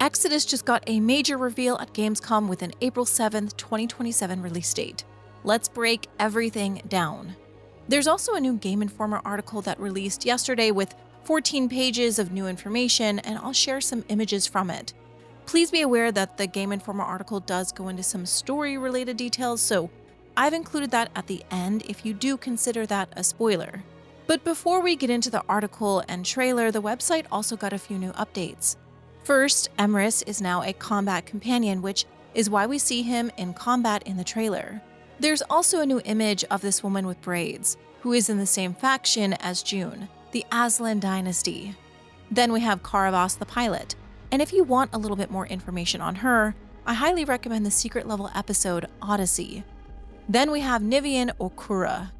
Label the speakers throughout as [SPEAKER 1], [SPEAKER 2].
[SPEAKER 1] Exodus just got a major reveal at Gamescom with an April 7th, 2027 release date. Let's break everything down. There's also a new Game Informer article that released yesterday with 14 pages of new information, and I'll share some images from it. Please be aware that the Game Informer article does go into some story-related details, so I've included that at the end if you do consider that a spoiler. But before we get into the article and trailer, the website also got a few new updates. First, Emrys is now a combat companion, which is why we see him in combat in the trailer. There's also a new image of this woman with braids, who is in the same faction as June, the Aslan dynasty. Then we have Karavas the pilot, and if you want a little bit more information on her, I highly recommend the secret level episode Odyssey. Then we have Nivian Okura,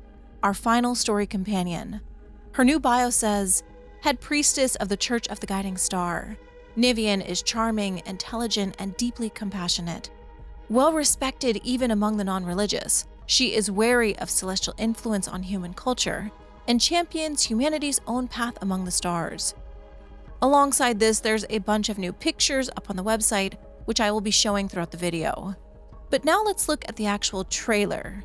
[SPEAKER 1] our final story companion. Her new bio says, Head Priestess of the Church of the Guiding Star. Nivian is charming, intelligent, and deeply compassionate. Well respected even among the non-religious, she is wary of celestial influence on human culture and champions humanity's own path among the stars. Alongside this, there's a bunch of new pictures up on the website, which I will be showing throughout the video. But now let's look at the actual trailer.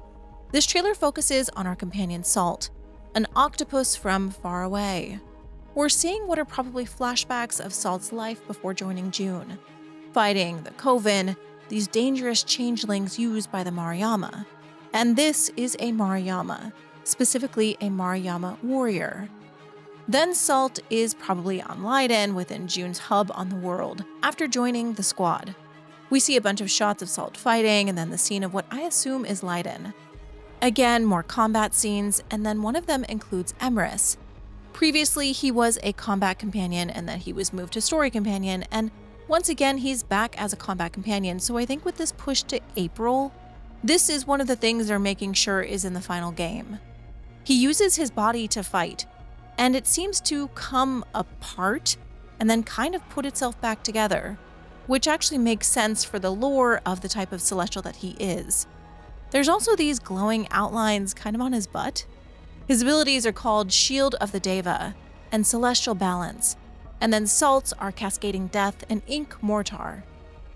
[SPEAKER 1] This trailer focuses on our companion Salt, an octopus from far away. We're seeing what are probably flashbacks of Salt's life before joining June, fighting the Coven, these dangerous changelings used by the Mariama. And this is a Mariama, specifically a Mariama warrior. Then Salt is probably on Leiden within June's hub on the world after joining the squad. We see a bunch of shots of Salt fighting and then the scene of what I assume is Leiden. Again, more combat scenes, and then one of them includes Emrys. Previously, he was a combat companion and then he was moved to story companion, and once again, he's back as a combat companion, so I think with this push to April, this is one of the things they're making sure is in the final game. He uses his body to fight, and it seems to come apart and then kind of put itself back together, which actually makes sense for the lore of the type of celestial that he is. There's also these glowing outlines kind of on his butt. His abilities are called Shield of the Deva and Celestial Balance, and then salts are Cascading Death and Ink Mortar.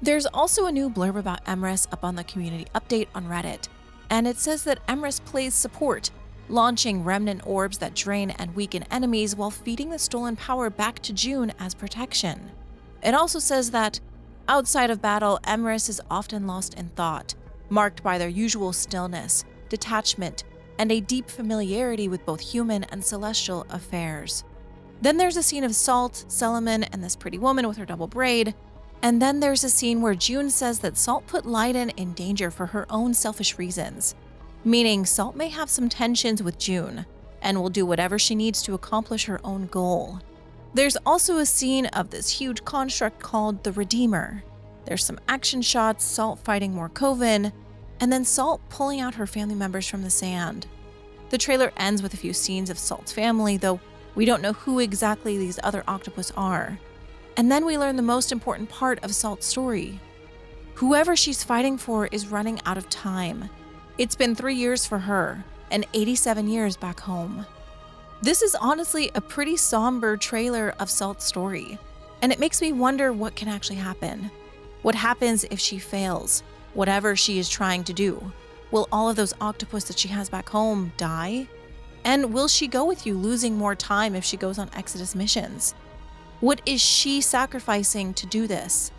[SPEAKER 1] There's also a new blurb about Emrys up on the community update on Reddit, and it says that Emrys plays support, launching remnant orbs that drain and weaken enemies while feeding the stolen power back to June as protection. It also says that, outside of battle, Emrys is often lost in thought, marked by their usual stillness, detachment, and a deep familiarity with both human and celestial affairs. Then there's a scene of Salt, Solomon, and this pretty woman with her double braid, and then there's a scene where June says that Salt put Leiden in danger for her own selfish reasons, meaning Salt may have some tensions with June, and will do whatever she needs to accomplish her own goal. There's also a scene of this huge construct called the Redeemer. There's some action shots, Salt fighting more Coven, and then Salt pulling out her family members from the sand. The trailer ends with a few scenes of Salt's family, though we don't know who exactly these other octopus are. And then we learn the most important part of Salt's story. Whoever she's fighting for is running out of time. It's been 3 years for her, and 87 years back home. This is honestly a pretty somber trailer of Salt's story, and it makes me wonder what can actually happen. What happens if she fails, whatever she is trying to do? Will all of those octopus that she has back home die? And will she go with you, losing more time if she goes on Exodus missions? What is she sacrificing to do this?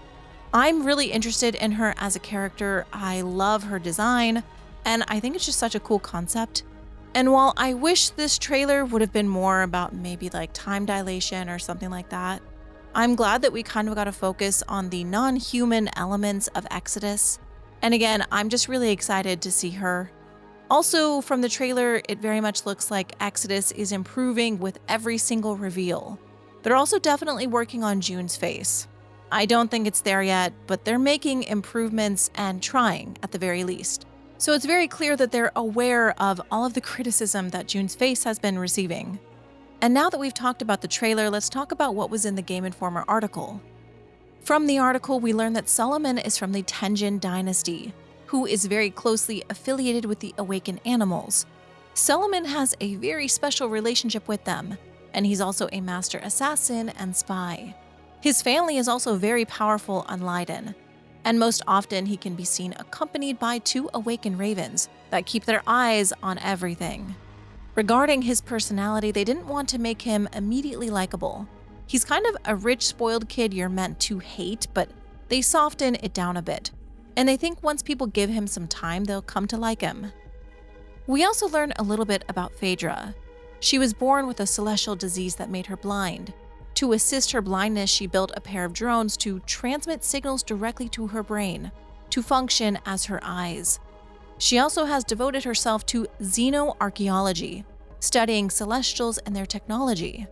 [SPEAKER 1] I'm really interested in her as a character. I love her design, and I think it's just such a cool concept. And while I wish this trailer would have been more about maybe like time dilation or something like that, I'm glad that we kind of got to focus on the non-human elements of Exodus. And again, I'm just really excited to see her. Also, from the trailer, it very much looks like Exodus is improving with every single reveal. They're also definitely working on June's face. I don't think it's there yet, but they're making improvements and trying at the very least. So it's very clear that they're aware of all of the criticism that June's face has been receiving. And now that we've talked about the trailer, let's talk about what was in the Game Informer article. From the article, we learn that Solomon is from the Tenjin dynasty, who is very closely affiliated with the awakened animals. Solomon has a very special relationship with them, and he's also a master assassin and spy. His family is also very powerful on Leyden, and most often he can be seen accompanied by 2 awakened ravens that keep their eyes on everything. Regarding his personality, they didn't want to make him immediately likable. He's kind of a rich, spoiled kid you're meant to hate, but they soften it down a bit, and they think once people give him some time, they'll come to like him. We also learn a little bit about Phaedra. She was born with a celestial disease that made her blind. To assist her blindness, she built a pair of drones to transmit signals directly to her brain, to function as her eyes. She also has devoted herself to xenoarchaeology, studying celestials and their technology.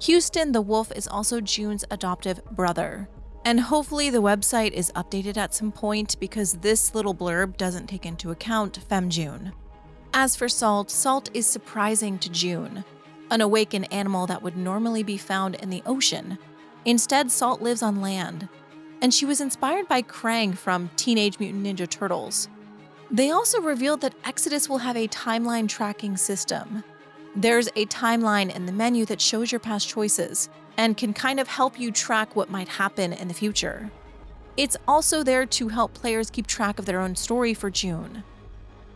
[SPEAKER 1] Houston the wolf is also June's adoptive brother. And hopefully the website is updated at some point because this little blurb doesn't take into account FemJune. As for Salt, Salt is surprising to June, an awakened animal that would normally be found in the ocean. Instead, Salt lives on land, and she was inspired by Krang from Teenage Mutant Ninja Turtles. They also revealed that Exodus will have a timeline tracking system. There's a timeline in the menu that shows your past choices and can kind of help you track what might happen in the future. It's also there to help players keep track of their own story for June.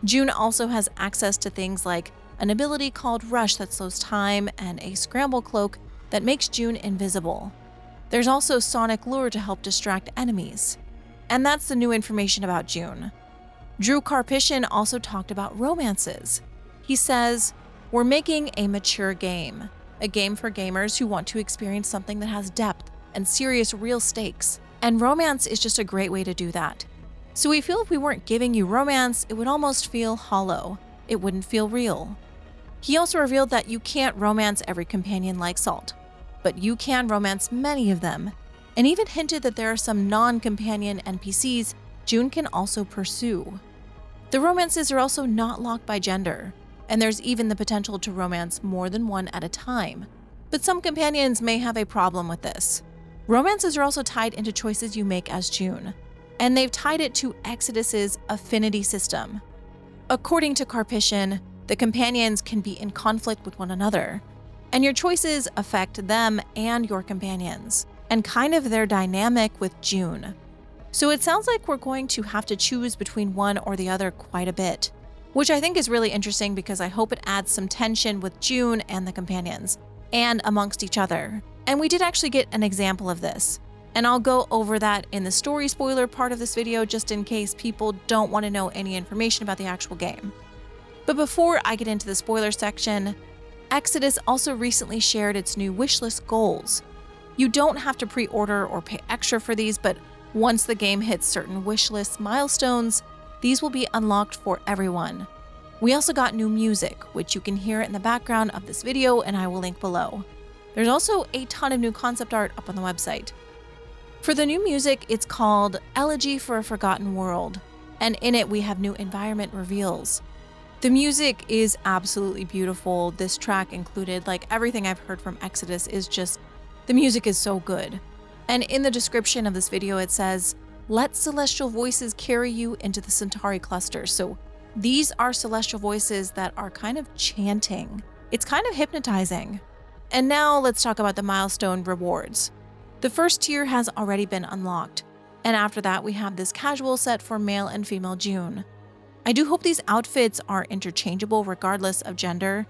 [SPEAKER 1] June also has access to things like an ability called Rush that slows time, and a scramble cloak that makes June invisible. There's also Sonic Lure to help distract enemies. And that's the new information about June. Drew Karpyshyn also talked about romances. He says, "We're making a mature game, a game for gamers who want to experience something that has depth and serious real stakes. And romance is just a great way to do that. So we feel if we weren't giving you romance, it would almost feel hollow. It wouldn't feel real." He also revealed that you can't romance every companion like Salt, but you can romance many of them, and even hinted that there are some non-companion NPCs June can also pursue. The romances are also not locked by gender, and there's even the potential to romance more than one at a time, but some companions may have a problem with this. Romances are also tied into choices you make as June, and they've tied it to Exodus's affinity system. According to Karpyshyn, the companions can be in conflict with one another, and your choices affect them and your companions, and kind of their dynamic with June. So it sounds like we're going to have to choose between one or the other quite a bit, which I think is really interesting because I hope it adds some tension with June and the companions, and amongst each other. And we did actually get an example of this, and I'll go over that in the story spoiler part of this video just in case people don't want to know any information about the actual game. But before I get into the spoiler section, Exodus also recently shared its new wishlist goals. You don't have to pre-order or pay extra for these, but once the game hits certain wishlist milestones, these will be unlocked for everyone. We also got new music, which you can hear in the background of this video, and I will link below. There's also a ton of new concept art up on the website. For the new music, it's called Elegy for a Forgotten World, and in it we have new environment reveals. The music is absolutely beautiful, this track included. Like everything I've heard from Exodus is just, the music is so good. And in the description of this video it says, "Let celestial voices carry you into the Centauri cluster." So these are celestial voices that are kind of chanting. It's kind of hypnotizing. And now let's talk about the milestone rewards. The first tier has already been unlocked, and after that we have this casual set for male and female June. I do hope these outfits are interchangeable regardless of gender,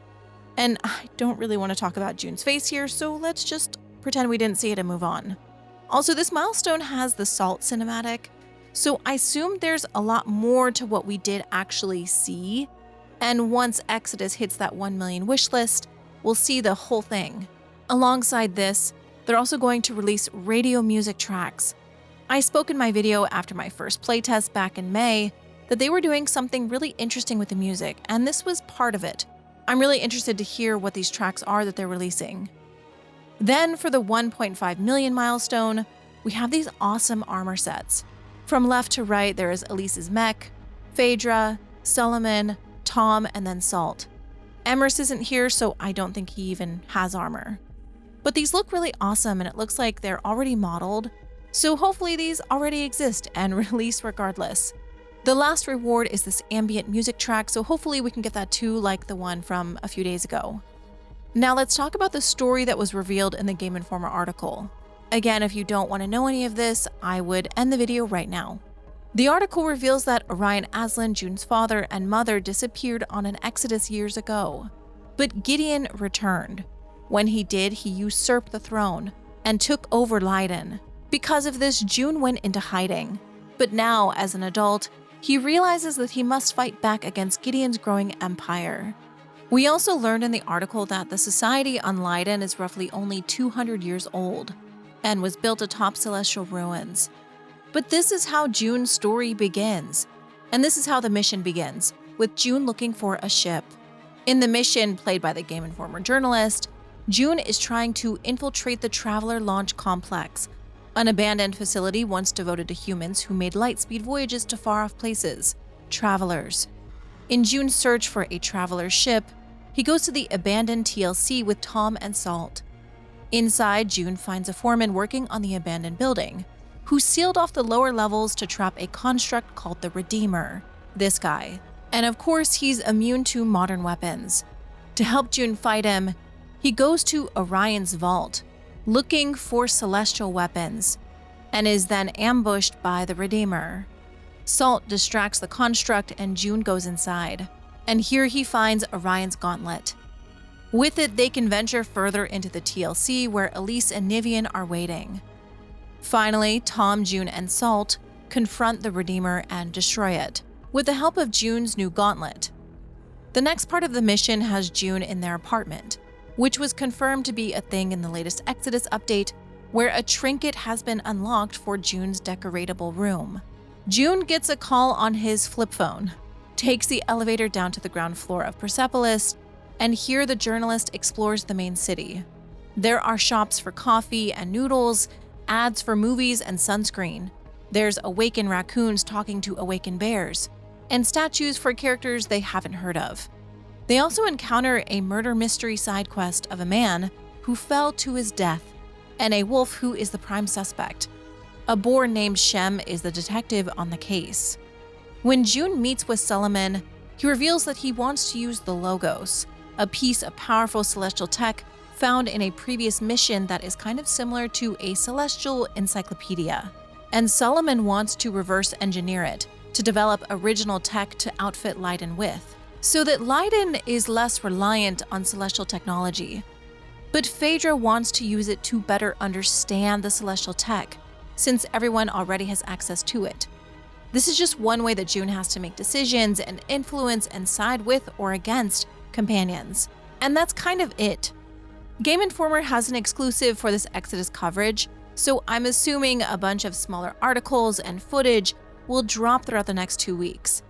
[SPEAKER 1] and I don't really want to talk about June's face here, so let's just pretend we didn't see it and move on. Also, this milestone has the Salt cinematic, so I assume there's a lot more to what we did actually see, and once Exodus hits that 1 million wish list, we'll see the whole thing. Alongside this, they're also going to release radio music tracks. I spoke in my video after my first playtest back in May that they were doing something really interesting with the music, and this was part of it. I'm really interested to hear what these tracks are that they're releasing. Then for the 1.5 million milestone, we have these awesome armor sets. From left to right, there is Elise's mech, Phaedra, Solomon, Tom, and then Salt. Emrys isn't here, so I don't think he even has armor. But these look really awesome, and it looks like they're already modeled, so hopefully these already exist and release regardless. The last reward is this ambient music track, so hopefully we can get that too, like the one from a few days ago. Now let's talk about the story that was revealed in the Game Informer article. Again, if you don't want to know any of this, I would end the video right now. The article reveals that Orion Aslan, June's father and mother, disappeared on an exodus years ago. But Gideon returned. When he did, he usurped the throne and took over Leiden. Because of this, June went into hiding. But now, as an adult, he realizes that he must fight back against Gideon's growing empire. We also learned in the article that the society on Leiden is roughly only 200 years old and was built atop celestial ruins. But this is how June's story begins. And this is how the mission begins, with June looking for a ship. In the mission, played by the Game Informer journalist, June is trying to infiltrate the Traveler Launch Complex, an abandoned facility once devoted to humans who made light-speed voyages to far-off places, travelers. In June's search for a traveler ship, he goes to the abandoned TLC with Tom and Salt. Inside, June finds a foreman working on the abandoned building, who sealed off the lower levels to trap a construct called the Redeemer, this guy. And of course, he's immune to modern weapons. To help June fight him, he goes to Orion's vault, looking for celestial weapons, and is then ambushed by the Redeemer. Salt distracts the construct and June goes inside, and here he finds Orion's gauntlet. With it, they can venture further into the TLC where Elise and Nivian are waiting. Finally, Tom, June, and Salt confront the Redeemer and destroy it, with the help of June's new gauntlet. The next part of the mission has June in their apartment, which was confirmed to be a thing in the latest Exodus update, where a trinket has been unlocked for June's decoratable room. June gets a call on his flip phone, takes the elevator down to the ground floor of Persepolis, and here the journalist explores the main city. There are shops for coffee and noodles, ads for movies and sunscreen. There's awakened raccoons talking to awakened bears, and statues for characters they haven't heard of. They also encounter a murder mystery side quest of a man who fell to his death, and a wolf who is the prime suspect. A boar named Shem is the detective on the case. When June meets with Solomon, he reveals that he wants to use the Logos, a piece of powerful celestial tech found in a previous mission that is kind of similar to a celestial encyclopedia. And Solomon wants to reverse engineer it to develop original tech to outfit Leiden with, so that Leiden is less reliant on celestial technology. But Phaedra wants to use it to better understand the celestial tech, since everyone already has access to it. This is just one way that June has to make decisions and influence and side with or against companions. And that's kind of it. Game Informer has an exclusive for this Exodus coverage, so I'm assuming a bunch of smaller articles and footage will drop throughout the next 2 weeks.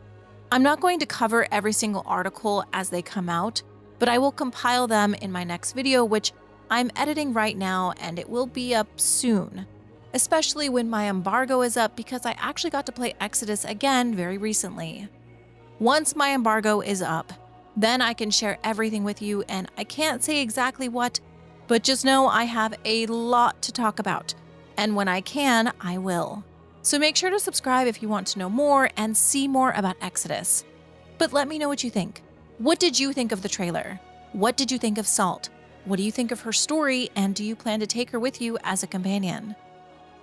[SPEAKER 1] I'm not going to cover every single article as they come out, but I will compile them in my next video, which I'm editing right now, and it will be up soon, especially when my embargo is up, because I actually got to play Exodus again very recently. Once my embargo is up, then I can share everything with you, and I can't say exactly what, but just know I have a lot to talk about, and when I can, I will. So make sure to subscribe if you want to know more and see more about Exodus. But let me know what you think. What did you think of the trailer? What did you think of Salt? What do you think of her story, and do you plan to take her with you as a companion?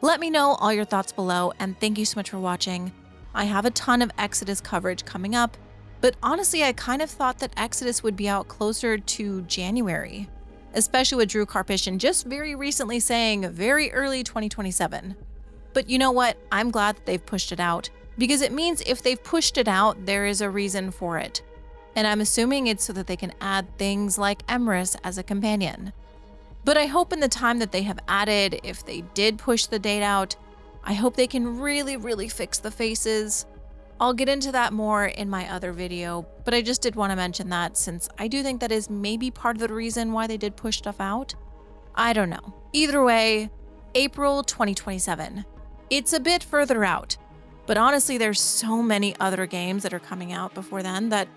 [SPEAKER 1] Let me know all your thoughts below, and thank you so much for watching. I have a ton of Exodus coverage coming up, but honestly, I kind of thought that Exodus would be out closer to January, especially with Drew Karpyshyn just very recently saying very early 2027. But you know what? I'm glad that they've pushed it out, because it means if they've pushed it out, there is a reason for it. And I'm assuming it's so that they can add things like Emrys as a companion. But I hope in the time that they have added, if they did push the date out, I hope they can really fix the faces. I'll get into that more in my other video, but I just did want to mention that since I do think that is maybe part of the reason why they did push stuff out. I don't know. Either way, April 2027. It's a bit further out, but honestly, there's so many other games that are coming out before then that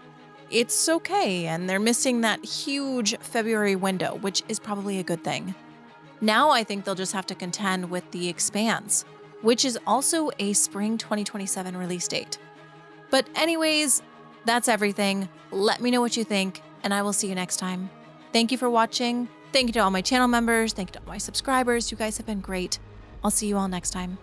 [SPEAKER 1] it's okay, and they're missing that huge February window, which is probably a good thing. Now I think they'll just have to contend with The Expanse, which is also a spring 2027 release date. But anyways, that's everything. Let me know what you think, and I will see you next time. Thank you for watching, Thank you to all my channel members. Thank you to all my subscribers. You guys have been great. I'll see you all next time.